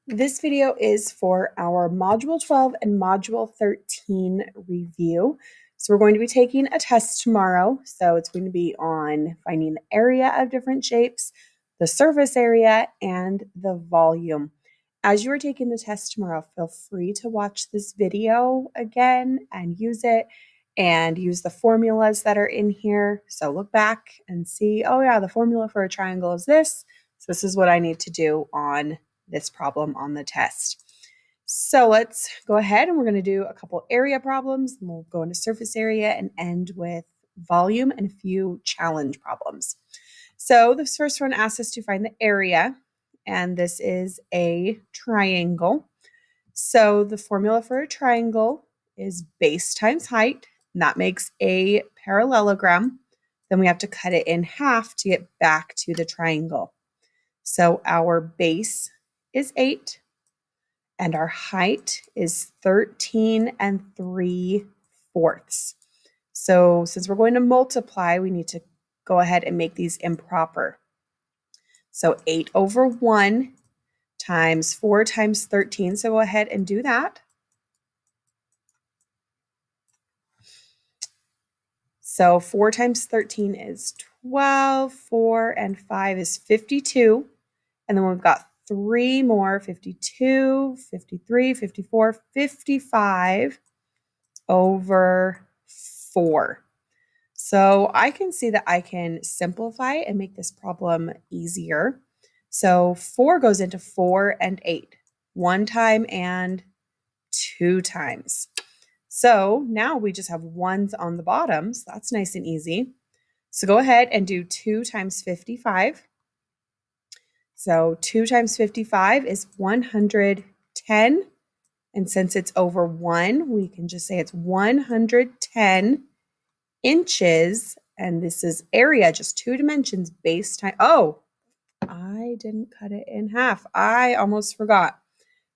This video is for our Module 12 and Module 13 review. So we're going to be taking a test tomorrow. So it's going to be on finding the area of different shapes, the surface area, and the volume. As you are taking the test tomorrow, feel free to watch this video again and use it and use the formulas that are in here. So look back and see, oh yeah, the formula for a triangle is this. So this is what I need to do on this problem on the test. So let's go ahead and we're going to do a couple area problems. And we'll go into surface area and end with volume and a few challenge problems. So this first one asks us to find the area, and this is a triangle. So the formula for a triangle is base times height, and that makes a parallelogram. Then we have to cut it in half to get back to the triangle. So our base is 8, and our height is 13 3/4. So since we're going to multiply, we need to go ahead and make these improper. So 8 over 1 times 4 times 13. So go ahead and do that. So 4 times 13 is 12, 4 and 5 is 52. And then we've got 3 more, 52, 53, 54, 55 over 4. So I can see that I can simplify and make this problem easier. So 4 goes into 4 and 8, 1 time and 2 times. So now we just have ones on the bottom, so that's nice and easy. So go ahead and do 2 times 55. So 2 times 55 is 110. And since it's over 1, we can just say it's 110 inches. And this is area, just 2 dimensions, base time. Oh, I didn't cut it in half. I almost forgot.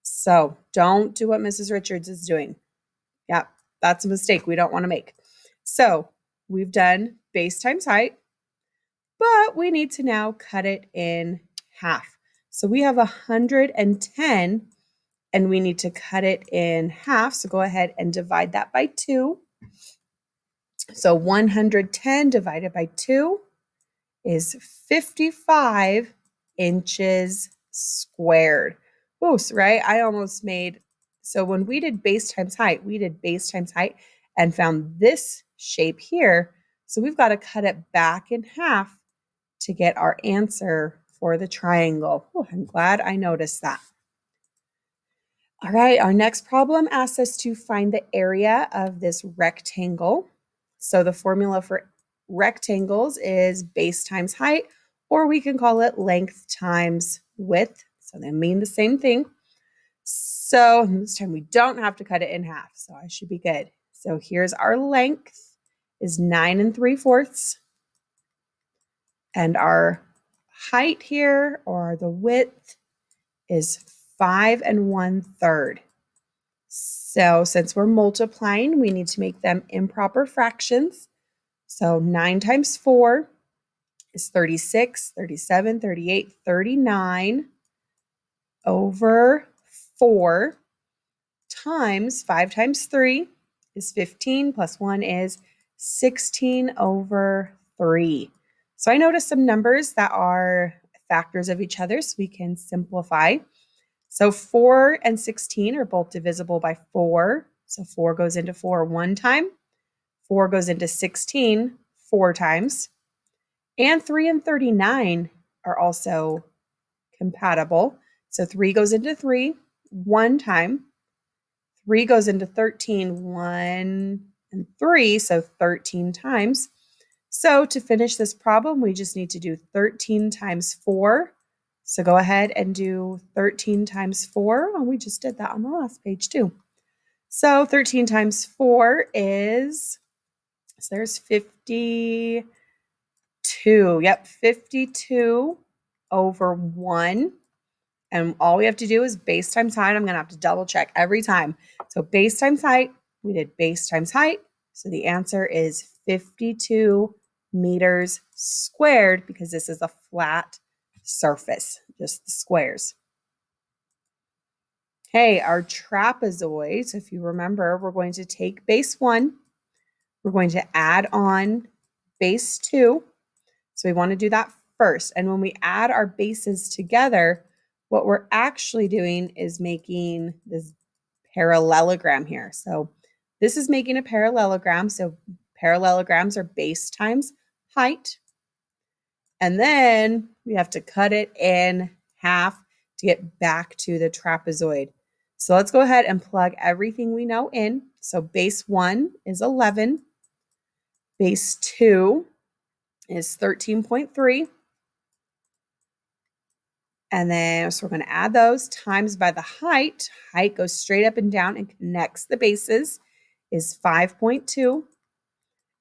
So don't do what Mrs. Richards is doing. Yep, that's a mistake we don't want to make. So we've done base times height, but we need to now cut it in half. So we have 110 and we need to cut it in half. So go ahead and divide that by 2. So 110 divided by 2 is 55 inches squared. Oh, right? I almost made, so when we did base times height, and found this shape here. So we've got to cut it back in half to get our answer for the triangle. Oh, I'm glad I noticed that. All right, our next problem asks us to find the area of this rectangle. So the formula for rectangles is base times height, or we can call it length times width. So they mean the same thing. So this time we don't have to cut it in half, so I should be good. So here's our length is 9 3/4. And our height here, or the width, is 5 1/3. So since we're multiplying, we need to make them improper fractions. So 9 times 4 is 36, 37, 38, 39 over 4 times 5 times 3 is 15 plus 1 is 16 over 3. So I noticed some numbers that are factors of each other, so we can simplify. So 4 and 16 are both divisible by 4. So 4 goes into 4 one time. 4 goes into 16 4 times. And 3 and 39 are also compatible. So 3 goes into 3 one time. 3 goes into 13 1 and 3, so 13 times. So to finish this problem, we just need to do 13 times 4. So go ahead and do 13 times 4. Oh, we just did that on the last page too. So 13 times 4 is, so there's 52. Yep, 52 over 1. And all we have to do is base times height. I'm going to have to double check every time. So base times height, we did base times height. So the answer is 52 meters squared because this is a flat surface, just the squares. Okay, our trapezoid. So if you remember, we're going to take base 1. We're going to add on base 2. So we want to do that first. And when we add our bases together, what we're actually doing is making this parallelogram here. So this is making a parallelogram. So parallelograms are base times height. And then we have to cut it in half to get back to the trapezoid. So let's go ahead and plug everything we know in. So base 1 is 11. Base 2 is 13.3. And then, so we're going to add those times by the height. Height goes straight up and down and connects the bases is 5.2.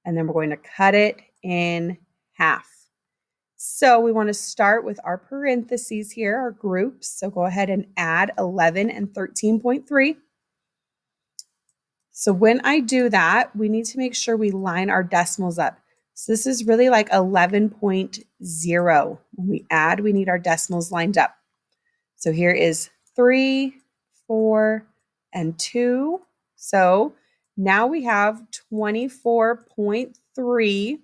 And then we're going to cut it in half. So we want to start with our parentheses here, our groups. So go ahead and add 11 and 13.3. So when I do that, we need to make sure we line our decimals up. So this is really like 11.0. When we add, we need our decimals lined up. So here is 3, 4, and 2. So now we have 24.3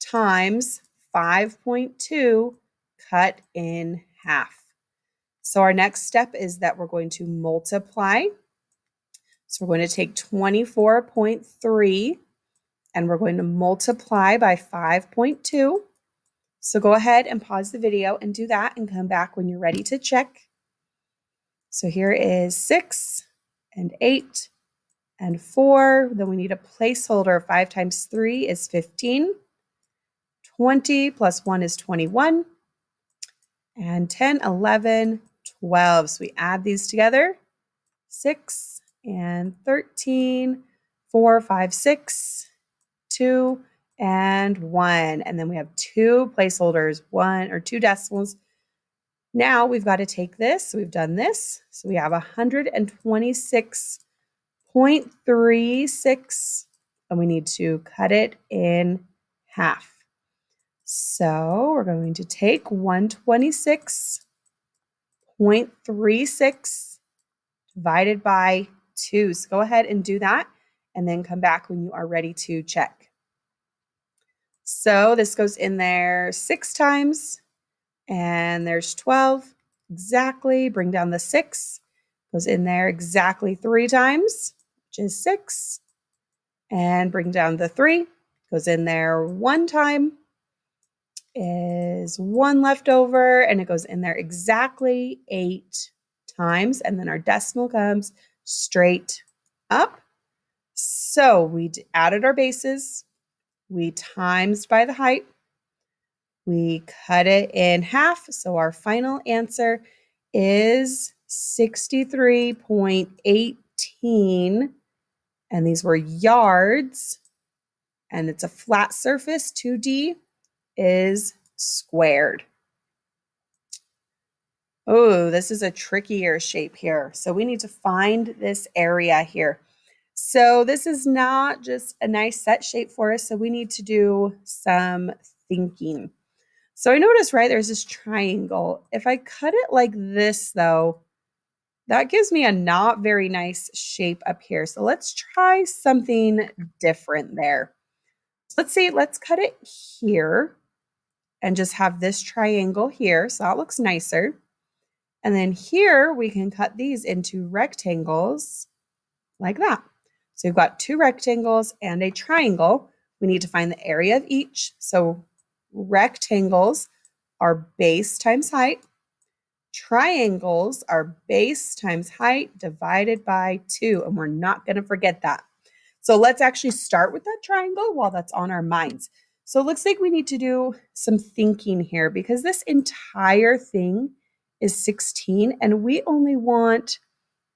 times 5.2 cut in half. So our next step is that we're going to multiply. So we're going to take 24.3 and we're going to multiply by 5.2. So go ahead and pause the video and do that and come back when you're ready to check. So here is 6 and 8 and 4. Then we need a placeholder. 5 times 3 is 15. 20 plus 1 is 21. And 10, 11, 12. So we add these together. 6 and 13, 4, 5, 6, 2, and 1. And then we have 2 placeholders, 1 or 2 decimals. Now we've got to take this. So we've done this. So we have 126.36, and we need to cut it in half. So we're going to take 126.36 divided by 2. So go ahead and do that and then come back when you are ready to check. So this goes in there 6 times and there's 12 exactly. Bring down the 6. Goes in there exactly 3 times, which is 6. And bring down the 3. Goes in there 1 time, is 1 left over, and it goes in there exactly 8 times. And then our decimal comes straight up. So we added our bases, we times by the height, we cut it in half. So our final answer is 63.18. And these were yards. And it's a flat surface. 2D is squared. Oh, this is a trickier shape here. So we need to find this area here. So this is not just a nice set shape for us. So we need to do some thinking. So I noticed, right, there's this triangle. If I cut it like this, though, that gives me a not very nice shape up here. So let's try something different there. Let's see, let's cut it here and just have this triangle here. So that looks nicer. And then here we can cut these into rectangles like that. So you've got 2 rectangles and a triangle. We need to find the area of each. So rectangles are base times height. Triangles are base times height divided by 2. And we're not going to forget that. So let's actually start with that triangle while that's on our minds. So it looks like we need to do some thinking here because this entire thing is 16 and we only want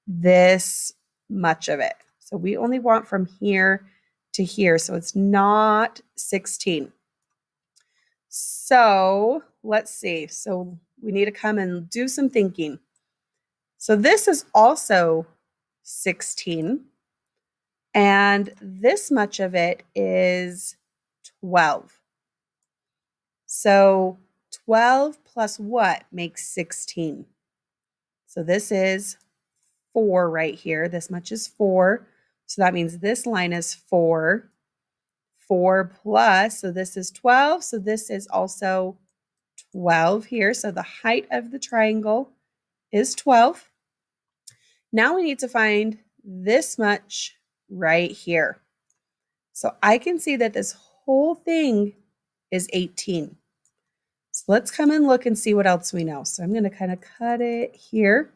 this much of it. So we only want from here to here. So it's not 16. So let's see. So we need to come and do some thinking. So this is also 16. And this much of it is 12. So 12 plus what makes 16? So this is 4 right here. This much is 4. So that means this line is 4. 4 plus, so this is 12. So this is also 12 here. So the height of the triangle is 12. Now we need to find this much right here. So I can see that this whole thing is 18. So let's come and look and see what else we know. So I'm going to kind of cut it here.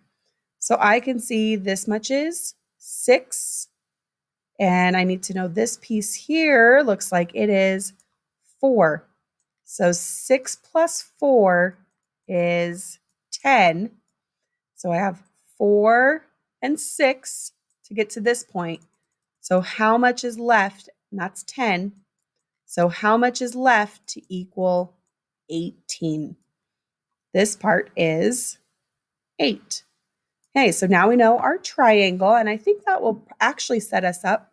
So I can see this much is 6. And I need to know this piece here looks like it is 4. So 6 plus 4 is 10. So I have 4 and 6 to get to this point. So how much is left? And that's 10. So how much is left to equal 18? This part is 8. Okay, so now we know our triangle, and I think that will actually set us up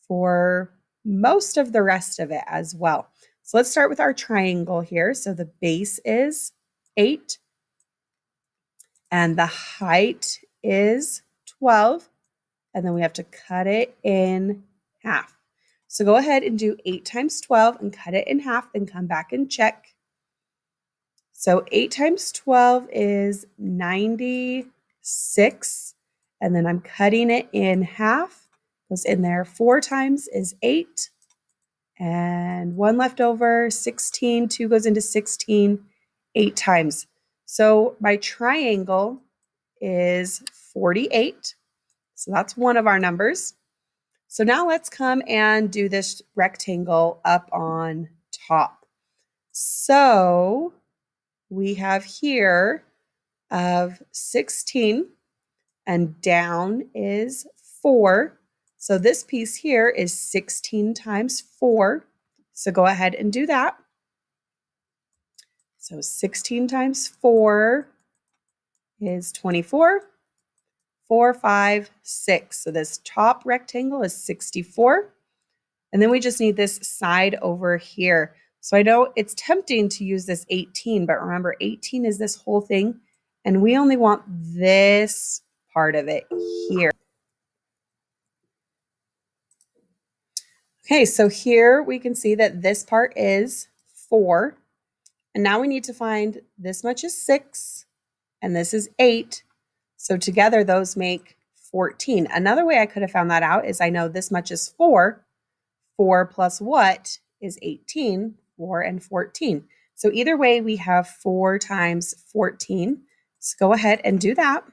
for most of the rest of it as well. So let's start with our triangle here. So the base is 8, and the height is 12, and then we have to cut it in half. So go ahead and do 8 times 12 and cut it in half, then come back and check. So 8 times 12 is 96, and then I'm cutting it in half. Goes in there 4 times is 8, and 1 left over, 16, 2 goes into 16, 8 times. So my triangle is 48. So that's one of our numbers. So now let's come and do this rectangle up on top. So we have here of 16, and down is 4. So this piece here is 16 times 4. So go ahead and do that. So 16 times 4 is 24. 4, 5, 6. So this top rectangle is 64. And then we just need this side over here. So I know it's tempting to use this 18, but remember 18 is this whole thing, and we only want this part of it here. Okay, so here we can see that this part is 4. And now we need to find this much is 6, and this is 8. So together those make 14. Another way I could have found that out is I know this much is 4. 4 plus what is 18? 4 and 14. So either way, we have 4 times 14. So go ahead and do that.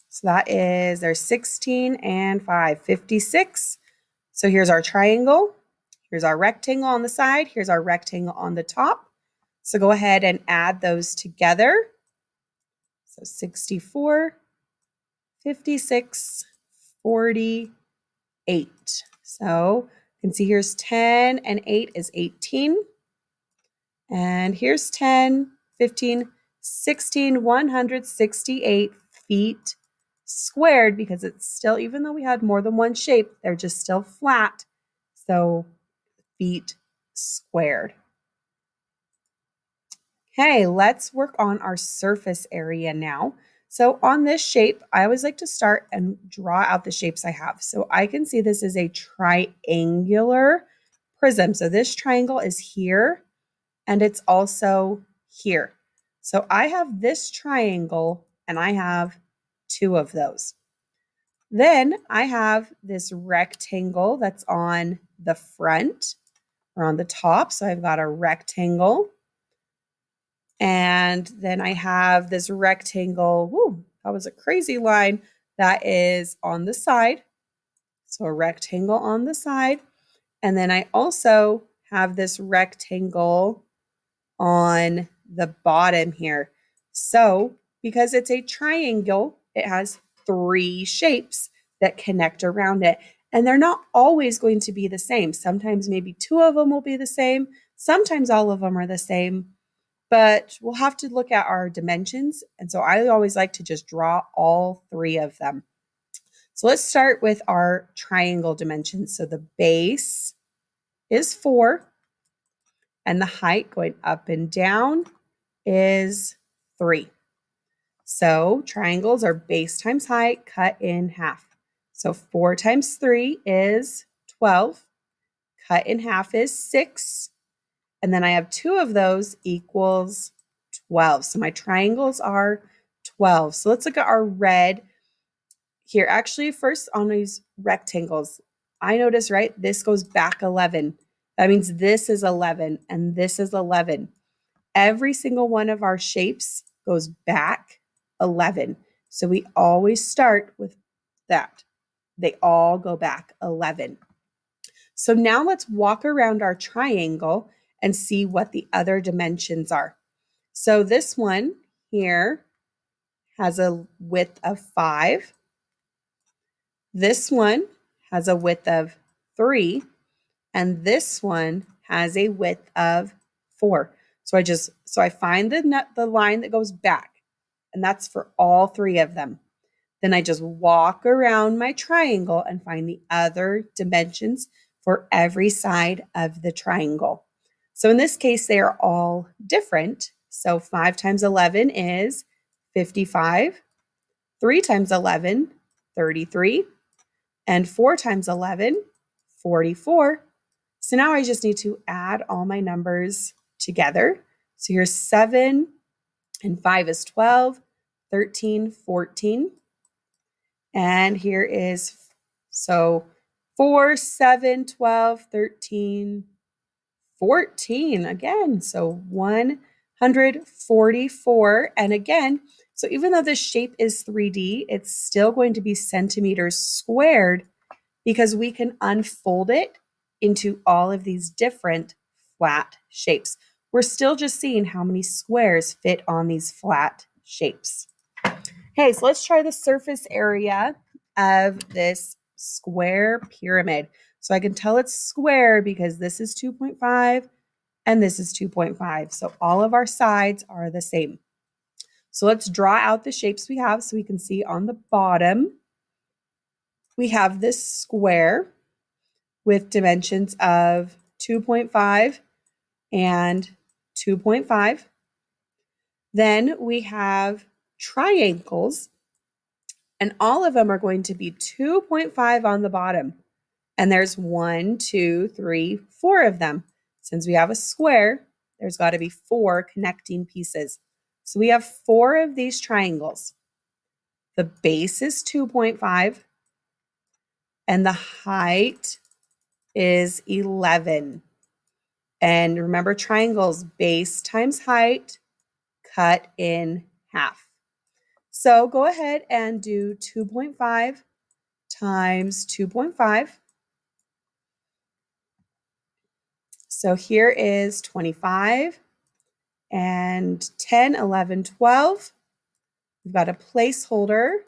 So that is, there's 16 and 5, 56. So here's our triangle. Here's our rectangle on the side. Here's our rectangle on the top. So go ahead and add those together. So 64, 56, 48. So you can see here's 10 and 8 is 18. And here's 10, 15, 16, 168 feet squared, because it's still, even though we had more than one shape, they're just still flat. So feet squared. Okay, let's work on our surface area now. So on this shape, I always like to start and draw out the shapes I have. So I can see this is a triangular prism. So this triangle is here, and it's also here. So I have this triangle, and I have 2 of those. Then I have this rectangle that's on the front or on the top. So I've got a rectangle. And then I have this rectangle. Whoo, that was a crazy line. That is on the side. So a rectangle on the side. And then I also have this rectangle on the bottom here. So because it's a triangle, it has 3 shapes that connect around it. And they're not always going to be the same. Sometimes maybe 2 of them will be the same. Sometimes all of them are the same. But we'll have to look at our dimensions. And so I always like to just draw all 3 of them. So let's start with our triangle dimensions. So the base is 4. And the height going up and down is 3. So triangles are base times height cut in half. So 4 times 3 is 12. Cut in half is 6. And then I have 2 of those equals 12. So my triangles are 12. So let's look at our red here. Actually, first on these rectangles, I notice, right, this goes back 11. That means this is 11 and this is 11. Every single one of our shapes goes back 11. So we always start with that. They all go back 11. So now let's walk around our triangle and see what the other dimensions are. So this one here has a width of 5. This one has a width of 3. And this one has a width of 4. So I find the line that goes back, and that's for all 3 of them. Then I just walk around my triangle and find the other dimensions for every side of the triangle. So in this case, they are all different. So 5 times 11 is 55. 3 times 11, 33. And 4 times 11, 44. So now I just need to add all my numbers together. So here's 7 and 5 is 12, 13, 14. And here is, so 4, 7, 12, 13, 14 again. So 144. And again, so even though this shape is 3D, it's still going to be centimeters squared because we can unfold it into all of these different flat shapes. We're still just seeing how many squares fit on these flat shapes. Okay, so let's try the surface area of this square pyramid. So I can tell it's square because this is 2.5 and this is 2.5. So all of our sides are the same. So let's draw out the shapes we have so we can see on the bottom. We have this square with dimensions of 2.5 and 2.5. Then we have triangles, and all of them are going to be 2.5 on the bottom. And there's 1, 2, 3, 4 of them. Since we have a square, there's got to be 4 connecting pieces. So we have 4 of these triangles. The base is 2.5, and the height is 11. And remember, triangles, base times height, cut in half. So go ahead and do 2.5 times 2.5. So here is 25 and 10, 11, 12. We've got a placeholder.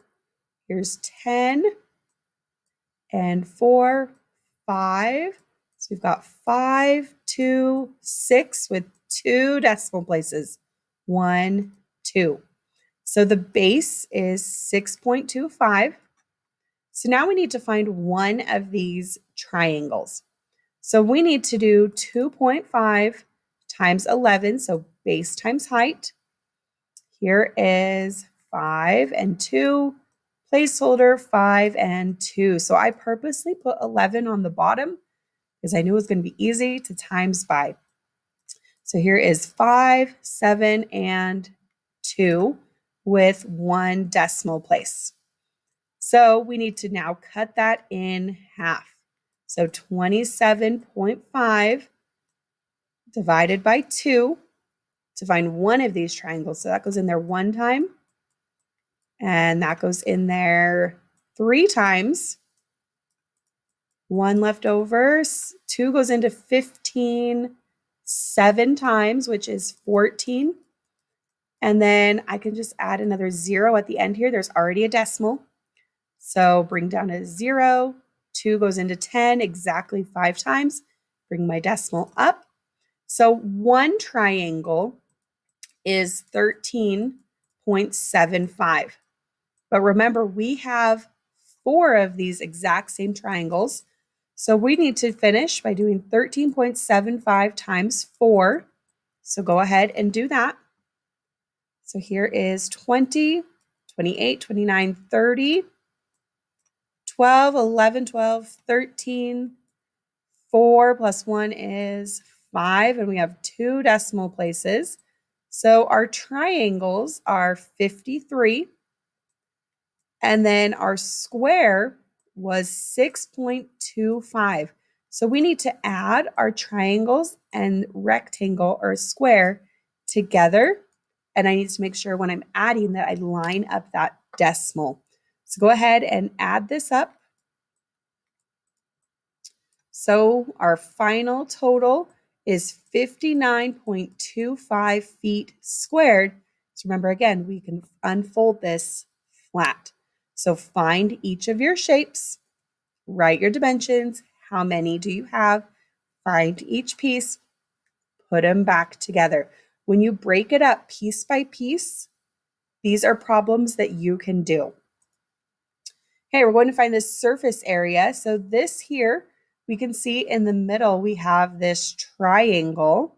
Here's 10 and 4, 5. So we've got 5, 2, 6 with 2 decimal places. 1, 2. So the base is 6.25. So now we need to find one of these triangles. So we need to do 2.5 times 11, so base times height. Here is 5 and 2, placeholder 5 and 2. So I purposely put 11 on the bottom because I knew it was going to be easy to times by. So here is 5, 7, and 2 with 1 decimal place. So we need to now cut that in half. So 27.5 divided by 2 to find one of these triangles. So that goes in there 1 time, and that goes in there 3 times. 1 left over. 2 goes into 15 7 times, which is 14. And then I can just add another 0 at the end here. There's already a decimal. So bring down a 0. 2 goes into 10 exactly 5 times. Bring my decimal up. So one triangle is 13.75. But remember, we have 4 of these exact same triangles. So we need to finish by doing 13.75 times 4. So go ahead and do that. So here is 20 28, 29, 30, 12, 11, 12, 13, 4 plus 1 is 5, and we have 2 decimal places. So our triangles are 53, and then our square was 6.25. So we need to add our triangles and rectangle or square together. And I need to make sure when I'm adding that I line up that decimal. So go ahead and add this up. So our final total is 59.25 feet squared. So remember, again, we can unfold this flat. So find each of your shapes, write your dimensions. How many do you have? Find each piece, put them back together. When you break it up piece by piece, these are problems that you can do. Okay, we're going to find this surface area. So this here, we can see in the middle, we have this triangle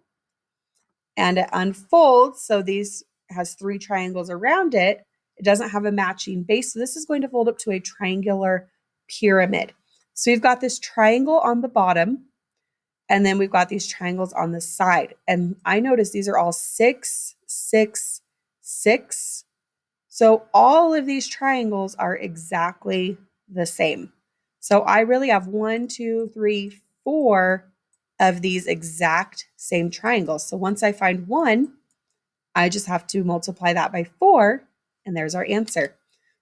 and it unfolds. So these has 3 triangles around it. It doesn't have a matching base. So this is going to fold up to a triangular pyramid. So we've got this triangle on the bottom, and then we've got these triangles on the side. And I notice these are all 6, 6, 6. So all of these triangles are exactly the same. So I really have 1, 2, 3, 4 of these exact same triangles. So once I find one, I just have to multiply that by 4, and there's our answer.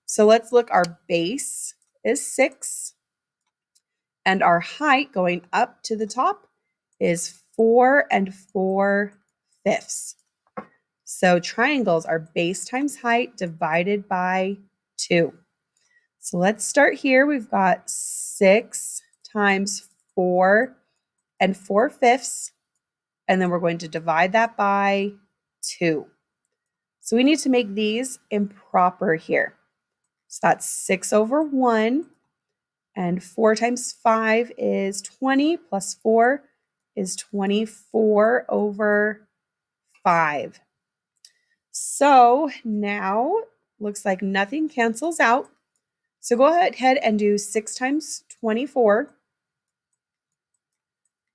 So let's look. Our base is 6, and our height going up to the top is 4 and 4/5. So triangles are base times height divided by 2. So let's start here. We've got 6 times 4 and 4/5, and then we're going to divide that by 2. So we need to make these improper here. So that's 6 over 1, and 4 times 5 is 20, plus 4 is 24 over 5. So now looks like nothing cancels out. So go ahead and do 6 times 24.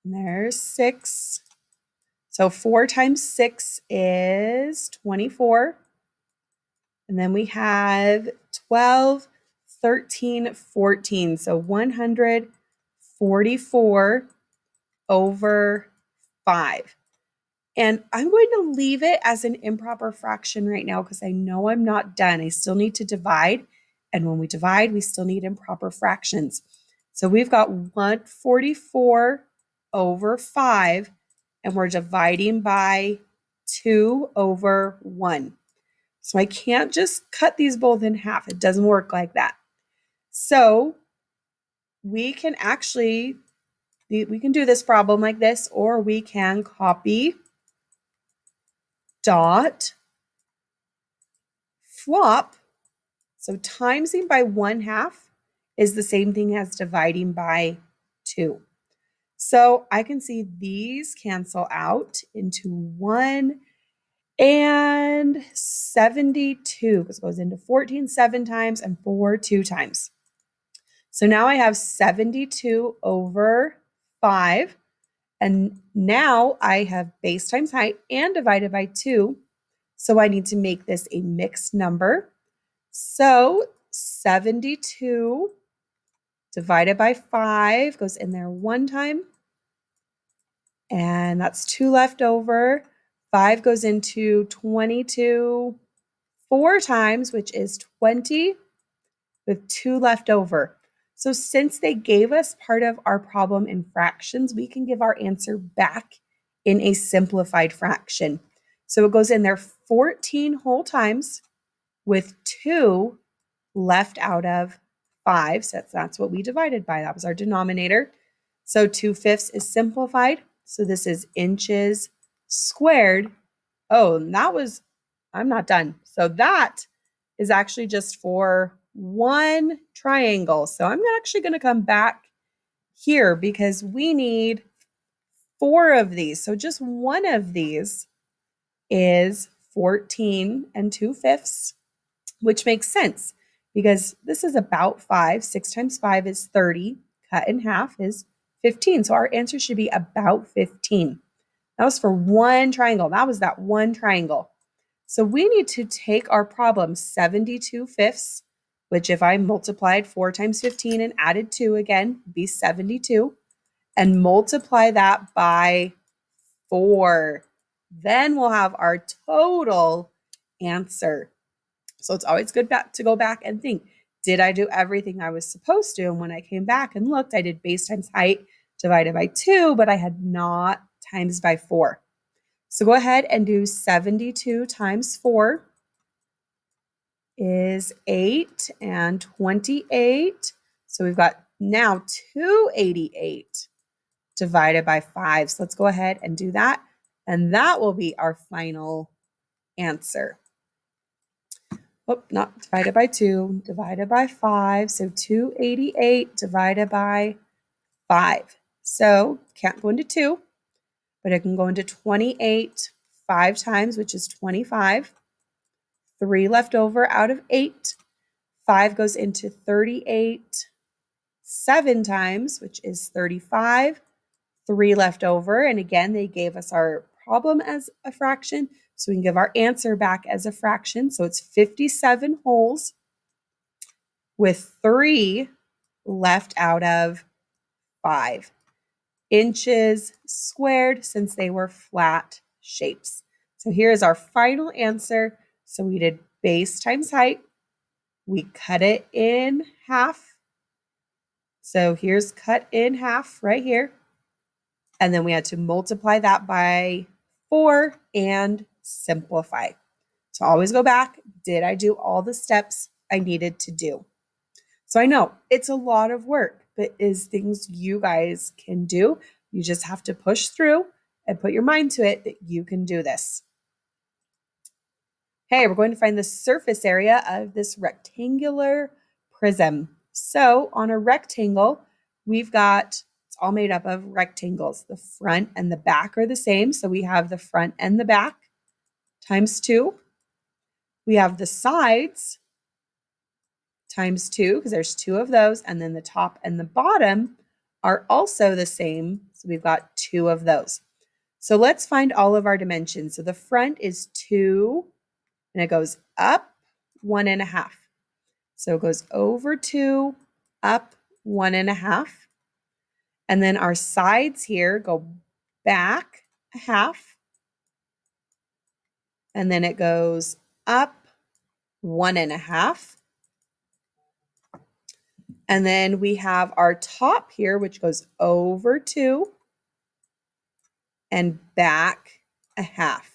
And there's 6. So 4 times 6 is 24. And then we have 12, 13, 14. So 144 over 5. And I'm going to leave it as an improper fraction right now because I know I'm not done. I still need to divide. And when we divide, we still need improper fractions. So we've got 144 over 5, and we're dividing by 2 over 1. So I can't just cut these both in half. It doesn't work like that. So we can actually, we can do this problem like this, or we can copy, dot, flop. So timesing by 1/2 is the same thing as dividing by 2. So I can see these cancel out into 1 and 72, because it goes into 14 7 times and 4 2 times. So now I have 72 over 5. And now I have base times height and divided by 2. So I need to make this a mixed number. So 72 divided by 5 goes in there 1 time. And that's 2 left over. 5 goes into 22 4 times, which is 20, with 2 left over. So since they gave us part of our problem in fractions, we can give our answer back in a simplified fraction. So it goes in there 14 whole times with 2 left out of 5. So that's what we divided by. That was our denominator. So 2/5 is simplified. So this is inches squared. Oh, and that was, I'm not done. So that is actually just for one triangle. So I'm actually going to come back here because we need 4 of these. So just one of these is 14 and 2/5. which makes sense because this is about 5. 6 times 5 is 30. Cut in half is 15. So our answer should be about 15. That was for one triangle. That was that one triangle. So we need to take our problem 72 fifths, which if I multiplied 4 times 15 and added 2 again, would be 72, and multiply that by 4. Then we'll have our total answer. So it's always good to go back and think, did I do everything I was supposed to? And when I came back and looked, I did base times height divided by 2, but I had not times by 4. So go ahead and do 72 times 4 is 8 and 28. So we've got now 288 divided by 5. So let's go ahead and do that. And that will be our final answer. Oh, not divided by 2, divided by 5. So 288 divided by 5. So can't go into 2, but it can go into 28 5 times, which is 25. 3 left over out of 8. 5 goes into 38 7 times, which is 35. 3 left over. And again, they gave us our problem as a fraction, so we can give our answer back as a fraction. So it's 57 wholes with 3 left out of 5 inches squared, since they were flat shapes. So here is our final answer. So we did base times height. We cut it in half. So here's cut in half right here. And then we had to multiply that by 4 and simplify. So always go back. Did I do all the steps I needed to do? So I know it's a lot of work, but is things you guys can do. You just have to push through and put your mind to it that you can do this. Okay, we're going to find the surface area of this rectangular prism. So on a rectangle, we've got, it's all made up of rectangles. The front and the back are the same. So we have the front and the back times 2. We have the sides times 2, because there's 2 of those. And then the top and the bottom are also the same. So we've got 2 of those. So let's find all of our dimensions. So the front is 2, and it goes up 1.5. So it goes over 2, up 1.5. And then our sides here go back a half. And then it goes up 1.5. And then we have our top here, which goes over 2 and back a half.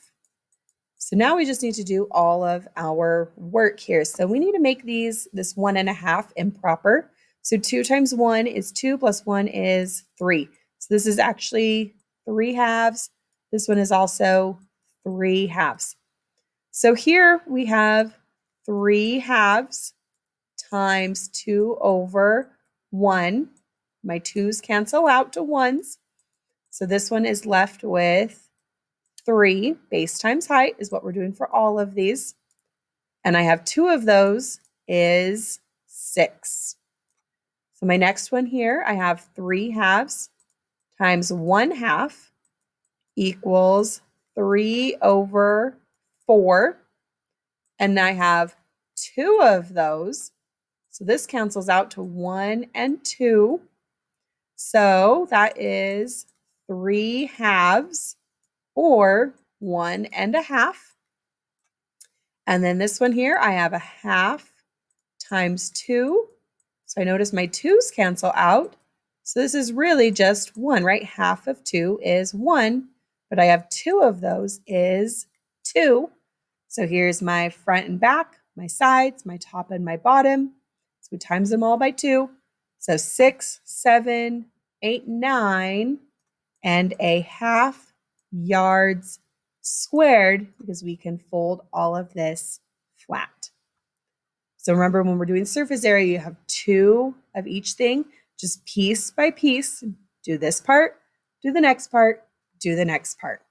So now we just need to do all of our work here. So we need to make this 1.5 improper. So 2 times 1 is 2 plus 1 is 3. So this is actually 3 halves. This one is also 3 halves. So here we have 3 halves times 2 over 1. My 2's cancel out to 1's. So this one is left with 3. Base times height is what we're doing for all of these. And I have 2 of those is 6. So my next one here, I have 3 halves times 1 half equals 3 over 4. And I have 2 of those. So this cancels out to 1 and 2. So that is 3 halves, or 1.5. And then this one here, I have a half times 2. So I notice my 2's cancel out. So this is really just 1, right? Half of 2 is 1, but I have 2 of those is 2. So here's my front and back, my sides, my top and my bottom. So we times them all by 2. So 6, 7, 8, 9, and a half yards squared, because we can fold all of this flat. So remember, when we're doing surface area, you have 2 of each thing, just piece by piece. Do this part, do the next part, do the next part.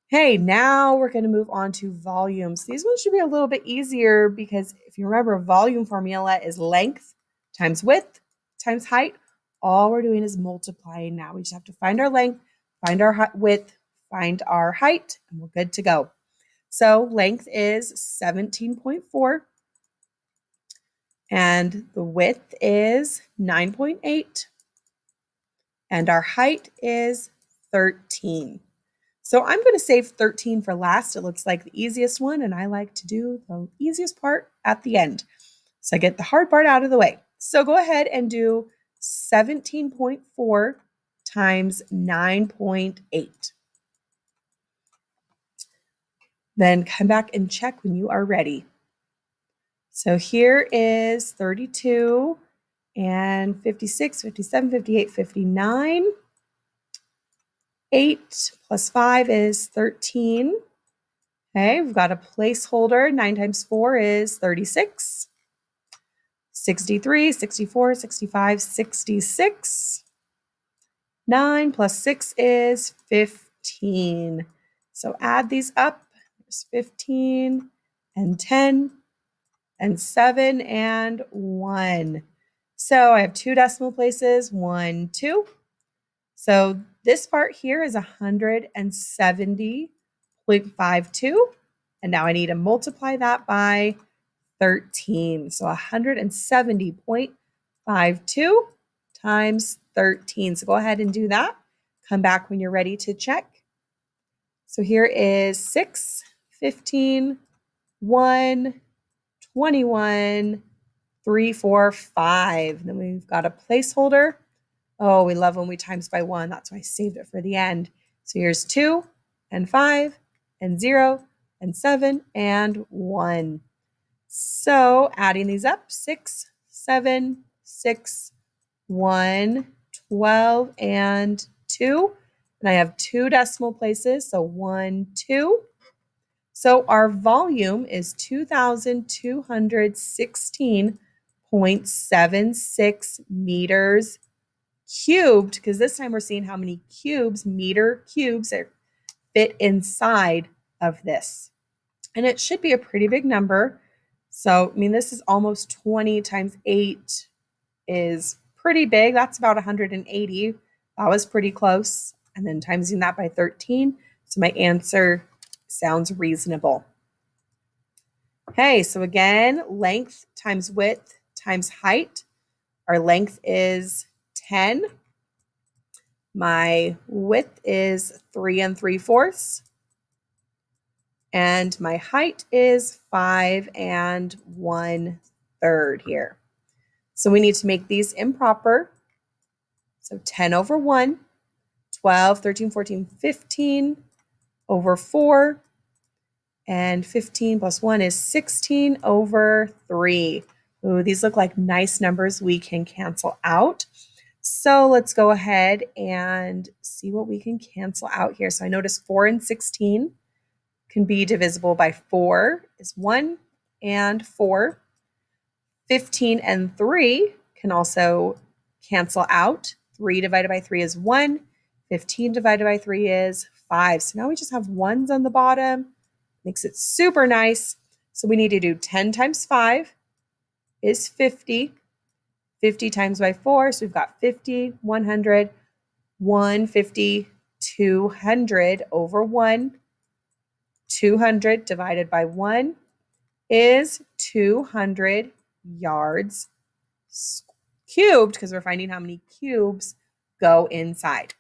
Hey, now we're going to move on to volumes. These ones should be a little bit easier because if you remember, volume formula is length times width times height. All we're doing is multiplying now. We just have to find our length, find our width, find our height, and we're good to go. So length is 17.4 and the width is 9.8 and our height is 13. So I'm going to save 13 for last. It looks like the easiest one, and I like to do the easiest part at the end. So I get the hard part out of the way. So go ahead and do 17.4 times 9.8. Then come back and check when you are ready. So here is 32 and 56, 57, 58, 59. 8 plus 5 is 13. Okay, we've got a placeholder. 9 times 4 is 36. 63, 64, 65, 66. 9 plus 6 is 15. So add these up. There's 15 and 10 and 7 and 1. So I have 2 decimal places, 1, 2. So this part here is 170.52. And now I need to multiply that by 13. So 170.52 times 13. So go ahead and do that. Come back when you're ready to check. So here is 6, 15, 1, 21, 3, 4, 5. Then we've got a placeholder. Oh, we love when we times by 1. That's why I saved it for the end. So here's 2 and 5 and 0 and 7 and 1. So adding these up, 6, 7, 6, 1, 12, and 2. And I have 2 decimal places, so 1, 2. So our volume is 2,216.76 meters cubed, because this time we're seeing how many meter cubes fit inside of this. And it should be a pretty big number. So, I mean, this is almost 20 times 8 is pretty big. That's about 180. That was pretty close. And then timesing that by 13. So my answer sounds reasonable. Okay, so again, length times width times height. Our length is 10. My width is 3 3/4. And my height is 5 1/3 here. So we need to make these improper. So 10 over 1, 12, 13, 14, 15 over 4, and 15 plus 1 is 16 over 3. Ooh, these look like nice numbers we can cancel out. So let's go ahead and see what we can cancel out here. So I notice 4 and 16 can be divisible by 4 is 1 and 4. 15 and 3 can also cancel out. 3 divided by 3 is 1. 15 divided by 3 is 5. So now we just have ones on the bottom. Makes it super nice. So we need to do 10 times 5 is 50. 50 times by 4, so we've got 50, 100, 150, 200 over 1. 200 divided by 1 is 200 yards cubed, because we're finding how many cubes go inside,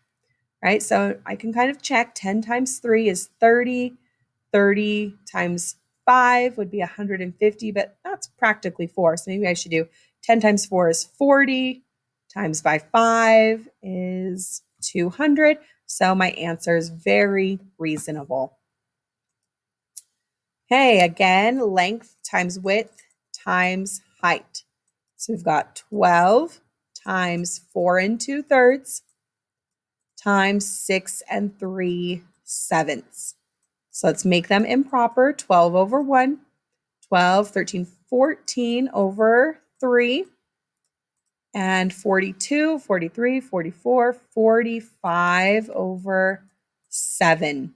right? So I can kind of check. 10 times 3 is 30. 30 times 5 would be 150, but that's practically 4. So maybe I should do 10 times 4 is 40. Times by 5 is 200. So my answer is very reasonable. Okay, again, length times width times height. So we've got 12 times 4 2/3 times 6 3/7. So let's make them improper. 12 over 1, 12, 13, 14 over 3, and 42, 43, 44, 45 over 7.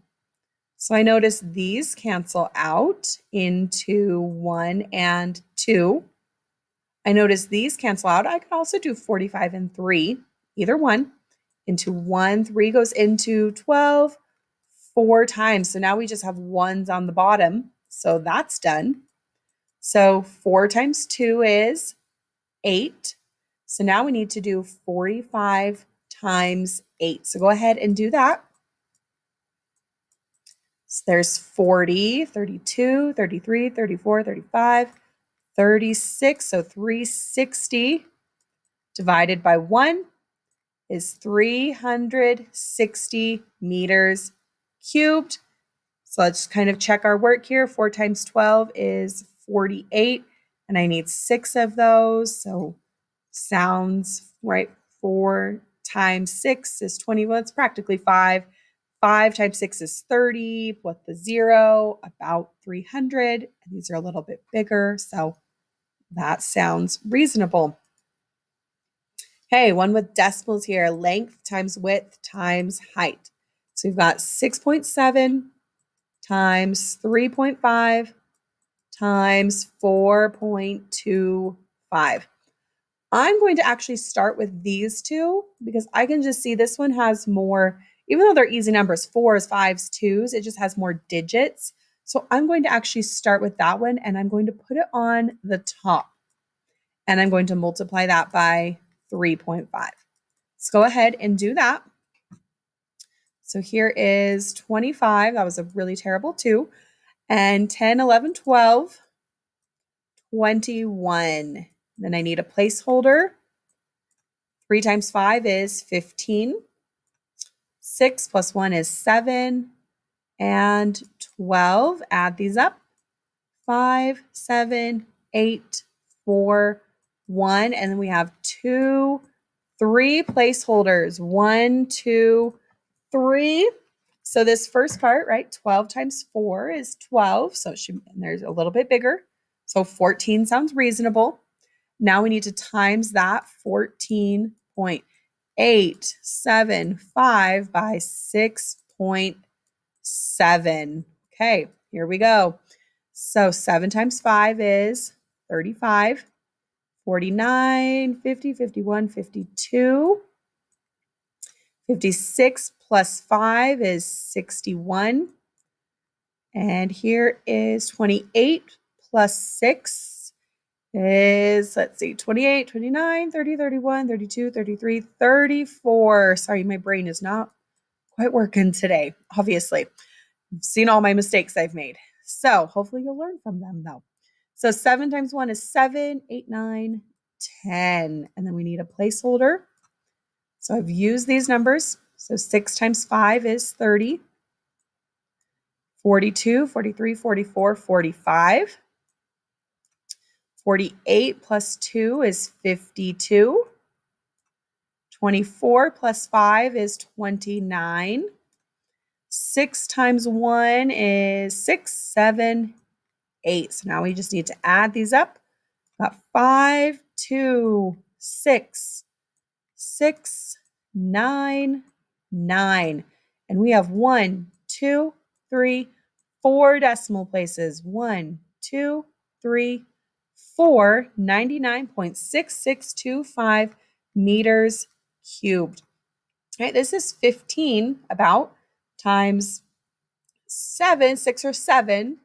So I notice these cancel out into 1 and 2. I notice these cancel out. I could also do 45 and 3, either one, into 1. 3 goes into 12 4 times. So now we just have ones on the bottom. So that's done. So 4 times 2 is 8. So now we need to do 45 times 8. So go ahead and do that. So there's 40, 32, 33, 34, 35, 36. So 360 divided by 1 is 360 meters cubed. So let's kind of check our work here. 4 times 12 is 48, and I need 6 of those. So sounds right. 4 times 6 is 20. Well, it's practically 5. 5 times 6 is 30. With the 0, about 300. And these are a little bit bigger, so that sounds reasonable. Okay, one with decimals here. Length times width times height. So we've got 6.7 times 3.5 times 4.25. I'm going to actually start with these two because I can just see this one has more, even though they're easy numbers, 4s, 5s, 2s, it just has more digits. So I'm going to actually start with that one and I'm going to put it on the top and I'm going to multiply that by 3.5. Let's go ahead and do that. So here is 25. That was a really terrible 2. And 10, 11, 12, 21. Then I need a placeholder. 3 times 5 is 15. 6 plus 1 is 7. And 12. Add these up. 5, 7, 8, 4, 1. And then we have 2, 3 placeholders. 1, 2, 3. So this first part, right, 12 times 4 is 12. So it should, and there's a little bit bigger. So 14 sounds reasonable. Now we need to times that 14.875 by 6.7. Okay, here we go. So 7 times 5 is 35, 49, 50, 51, 52. 56 plus 5 is 61. And here is 28 plus 6 is, let's see, 28, 29, 30, 31, 32, 33, 34. Sorry, my brain is not quite working today, obviously. I've seen all my mistakes I've made. So hopefully you'll learn from them though. So 7 times 1 is 7, 8, 9, 10. And then we need a placeholder. So I've used these numbers. So 6 times 5 is 30. 42, 43, 44, 45. 48 plus 2 is 52. 24 plus 5 is 29. 6 times 1 is 6, 7, 8. So now we just need to add these up. Got 5, 2, 6, 6, 9, 9. And we have 1, 2, 3, 4 decimal places. 1, 2, 3, 4, 99.6625 meters cubed. All right, this is 15 about times 7, 6 or 7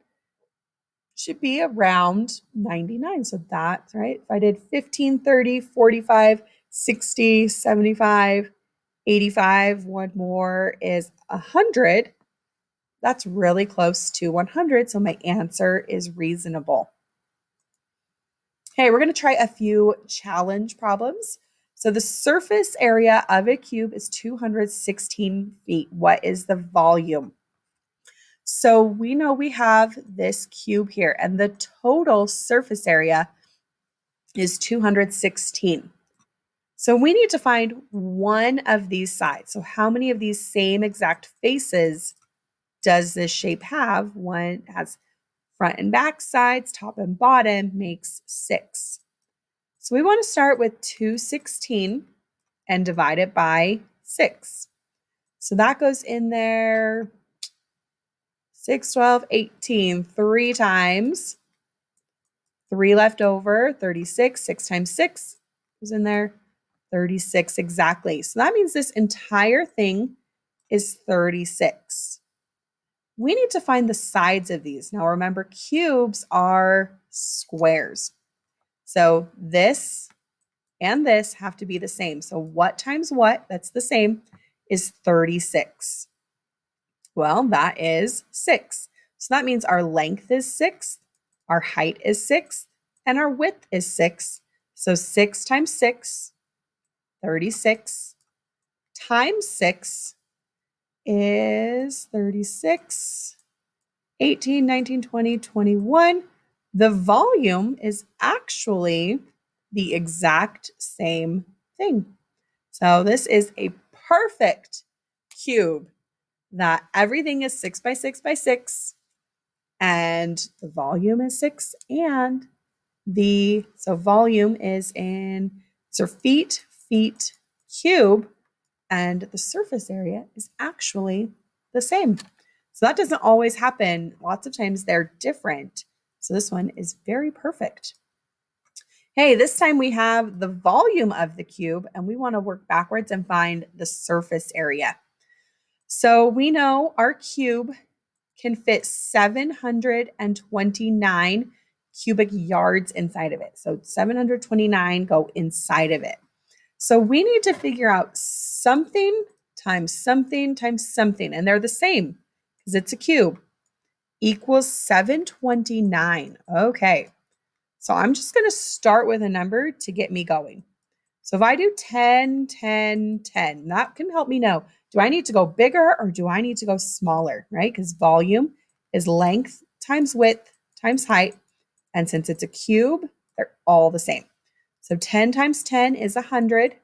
should be around 99. So that's right. If I did 15, 30, 45, 60, 75, 85, one more is 100. That's really close to 100. So my answer is reasonable. Okay, we're going to try a few challenge problems. So the surface area of a cube is 216 feet. What is the volume? So we know we have this cube here, and the total surface area is 216. So we need to find one of these sides. So how many of these same exact faces does this shape have? One has front and back sides, top and bottom makes 6. So we want to start with 216 and divide it by 6. So that goes in there 6, 12, 18. 3 times. 3 left over, 36. 6 times 6 was in there. 36 exactly. So that means this entire thing is 36. We need to find the sides of these. Now remember, cubes are squares. So this and this have to be the same. So what times what, that's the same, is 36. Well, that is 6. So that means our length is 6, our height is 6, and our width is 6. So 6 times 6, 36, times 6 is 36, 18, 19, 20, 21. The volume is actually the exact same thing. So this is a perfect cube that everything is 6 by 6 by 6 and the volume is 6 and so volume is in feet, cube, and the surface area is actually the same. So that doesn't always happen. Lots of times they're different. So this one is very perfect. Hey, this time we have the volume of the cube and we want to work backwards and find the surface area. So we know our cube can fit 729 cubic yards inside of it. So 729 go inside of it. So we need to figure out something times something times something, and they're the same because it's a cube, equals 729. Okay, so I'm just going to start with a number to get me going. So if I do 10, 10, 10, that can help me know, do I need to go bigger or do I need to go smaller, right? Because volume is length times width times height. And since it's a cube, they're all the same. So 10 times 10 is 100,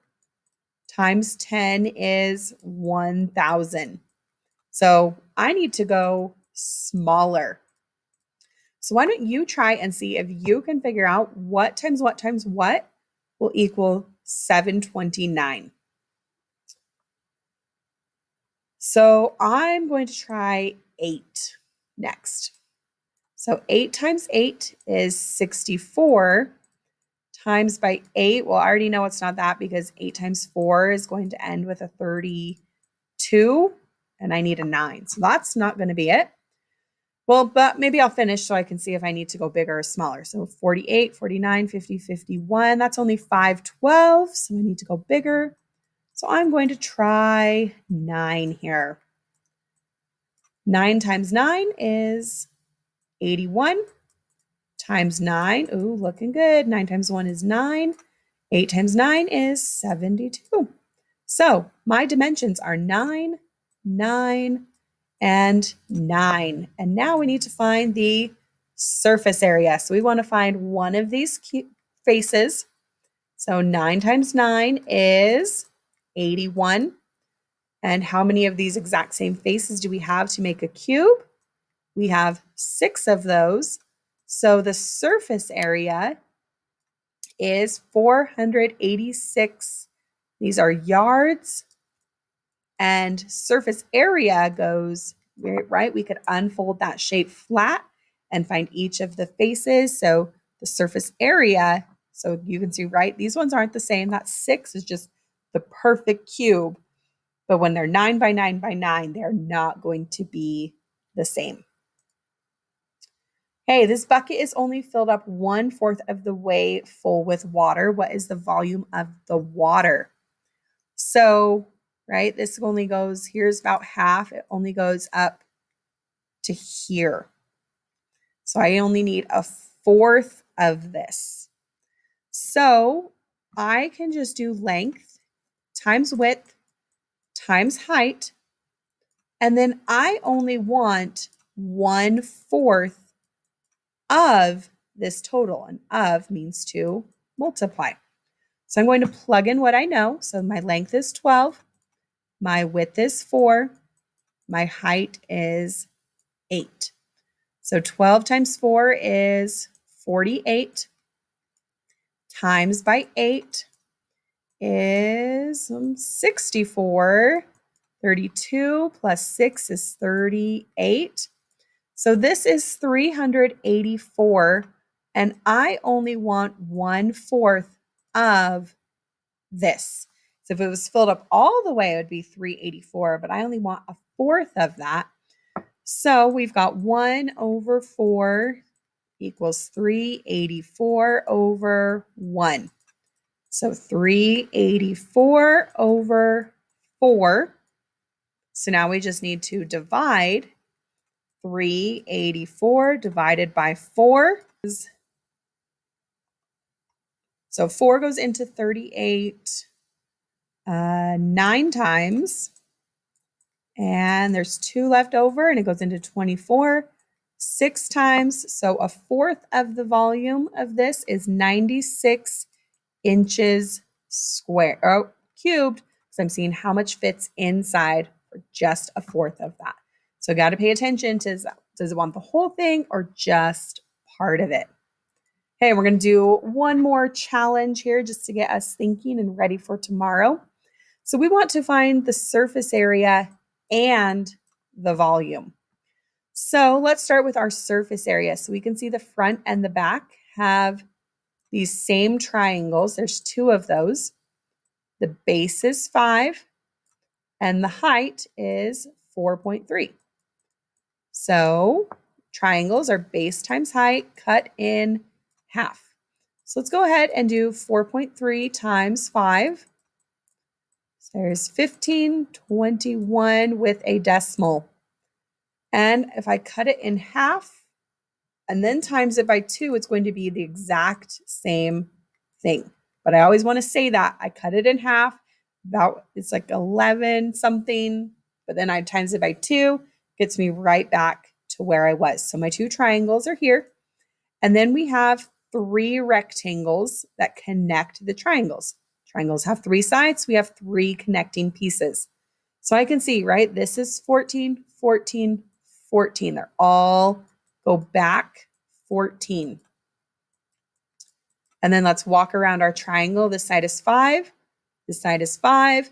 times 10 is 1,000. So I need to go smaller. So why don't you try and see if you can figure out what times what times what will equal 729. So I'm going to try 8 next. So 8 times 8 is 64. Times by 8, well, I already know it's not that because 8 times 4 is going to end with a 32, and I need a 9. So that's not going to be it. Well, but maybe I'll finish so I can see if I need to go bigger or smaller. So 48, 49, 50, 51, that's only 512, so I need to go bigger. So I'm going to try 9 here. 9 times 9 is 81. Times 9, ooh, looking good. 9 times 1 is 9. 8 times 9 is 72. So my dimensions are 9, 9, and 9. And now we need to find the surface area. So we want to find one of these faces. So 9 times 9 is 81. And how many of these exact same faces do we have to make a cube? We have 6 of those. So the surface area is 486. These are yards. And surface area goes, right? We could unfold that shape flat and find each of the faces. So the surface area, so you can see, right? These ones aren't the same. That 6 is just the perfect cube. But when they're 9 by 9 by 9, they're not going to be the same. Hey, this bucket is only filled up 1/4 of the way full with water. What is the volume of the water? So, right, this only goes, here's about half. It only goes up to here. So I only need 1/4 of this. So I can just do length times width times height. And then I only want 1/4 of this total, and of means to multiply. So I'm going to plug in what I know. So my length is 12, my width is 4, my height is 8. So 12 times 4 is 48, times by 8 is 64. 32 plus 6 is 38. So this is 384, and I only want 1/4 of this. So if it was filled up all the way, it would be 384, but I only want 1/4 of that. So we've got 1/4 equals 384/1. So 384/4. So now we just need to divide 384 divided by 4. So 4 goes into 38 9 times. And there's 2 left over, and it goes into 24 6 times. So 1/4 of the volume of this is 96 inches cubed. So I'm seeing how much fits inside for just 1/4 of that. So got to pay attention to, does it want the whole thing or just part of it? Okay, we're going to do one more challenge here just to get us thinking and ready for tomorrow. So we want to find the surface area and the volume. So let's start with our surface area. So we can see the front and the back have these same triangles. There's 2 of those. The base is 5 and the height is 4.3. So triangles are base times height cut in half. So let's go ahead and do 4.3 times 5. So there's 1521 with a decimal. And if I cut it in half and then times it by 2, it's going to be the exact same thing. But I always want to say that I cut it in half, it's like 11 something, but then I times it by 2, gets me right back to where I was. So my 2 triangles are here. And then we have 3 rectangles that connect the triangles. Triangles have 3 sides. We have 3 connecting pieces. So I can see, right? This is 14, 14, 14. They're all go back 14. And then let's walk around our triangle. This side is 5. This side is 5.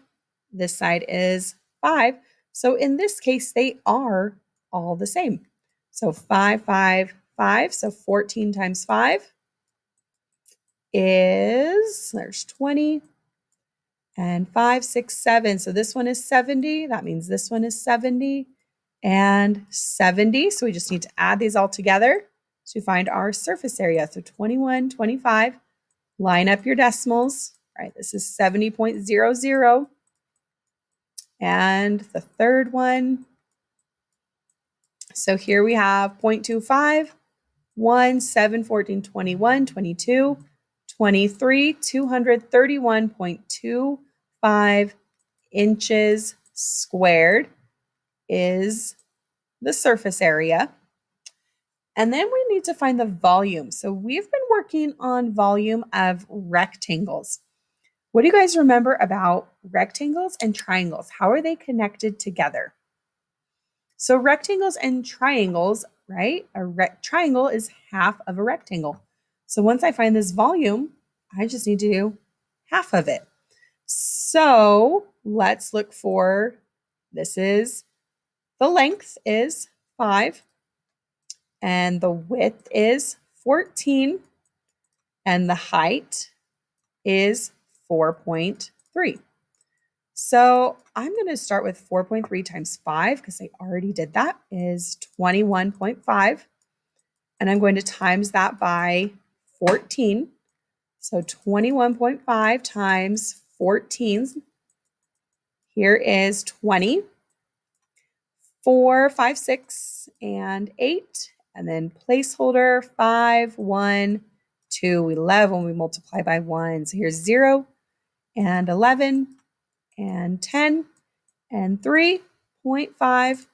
This side is 5. So in this case, they are all the same. So 5, 5, 5. So 14 times 5 is, there's 20. And 5, 6, 7. So this one is 70. That means this one is 70 and 70. So we just need to add these all together to find our surface area. So 21, 25. Line up your decimals. Right, this is 70.00. And the third one. So here we have 0.25, 1, 7, 14, 21, 22, 23, 231.25 inches squared is the surface area. And then we need to find the volume. So we've been working on volume of rectangles. What do you guys remember about rectangles and triangles? How are they connected together? So rectangles and triangles, right? Triangle is half of a rectangle. So once I find this volume, I just need to do half of it. So let's look for, the length is 5 and the width is 14 and the height is 4.3. So I'm going to start with 4.3 times 5 because I already did that is 21.5. And I'm going to times that by 14. So 21.5 times 14. Here is 20. 4, 5, 6, and 8. And then placeholder 5, 1, 2, 11. We multiply by 1. So here's 0 and 11 and 10 and 3.5.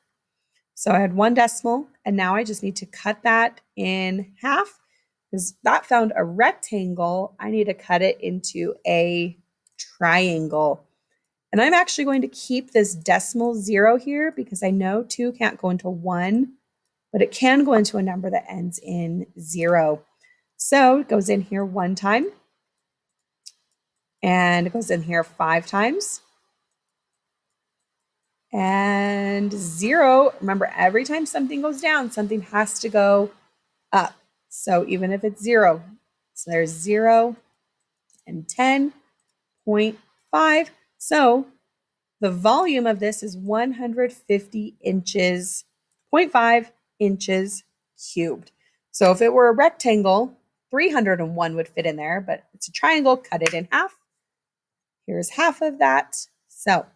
So I had 1 decimal, and now I just need to cut that in half. Because that found a rectangle, I need to cut it into a triangle. And I'm actually going to keep this decimal 0 here because I know 2 can't go into 1, but it can go into a number that ends in 0. So it goes in here 1 time, and it goes in here 5 times, and 0. Remember, every time something goes down, something has to go up. So even if it's 0, so there's 0 and 10.5. So the volume of this is 150 inches, 0.5 inches cubed. So if it were a rectangle, 301 would fit in there, but it's a triangle, cut it in half. Here's half of that. So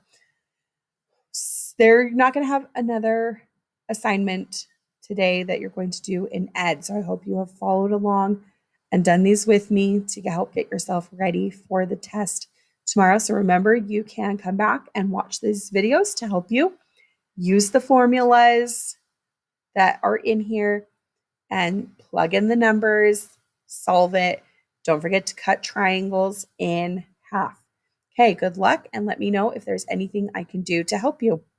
they're not going to have another assignment today that you're going to do in ed. So I hope you have followed along and done these with me to help get yourself ready for the test tomorrow. So remember, you can come back and watch these videos to help you use the formulas that are in here and plug in the numbers, solve it. Don't forget to cut triangles in half. Okay, good luck, and let me know if there's anything I can do to help you.